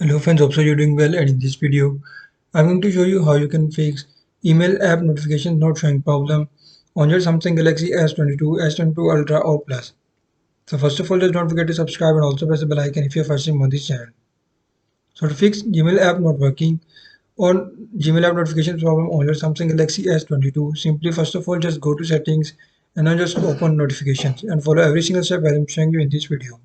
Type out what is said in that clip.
Hello friends, hope so you're doing well, and in this video I'm going to show you how you can fix email app notifications not showing problem on your Samsung Galaxy S22, S22 Ultra or Plus. So first of all, just don't forget to subscribe and also press the bell icon if you're first time on this channel. So to fix Gmail app not working or Gmail app notifications problem on your Samsung Galaxy S22, simply first of all just go to settings and then just open notifications and follow every single step as I'm showing you in this video.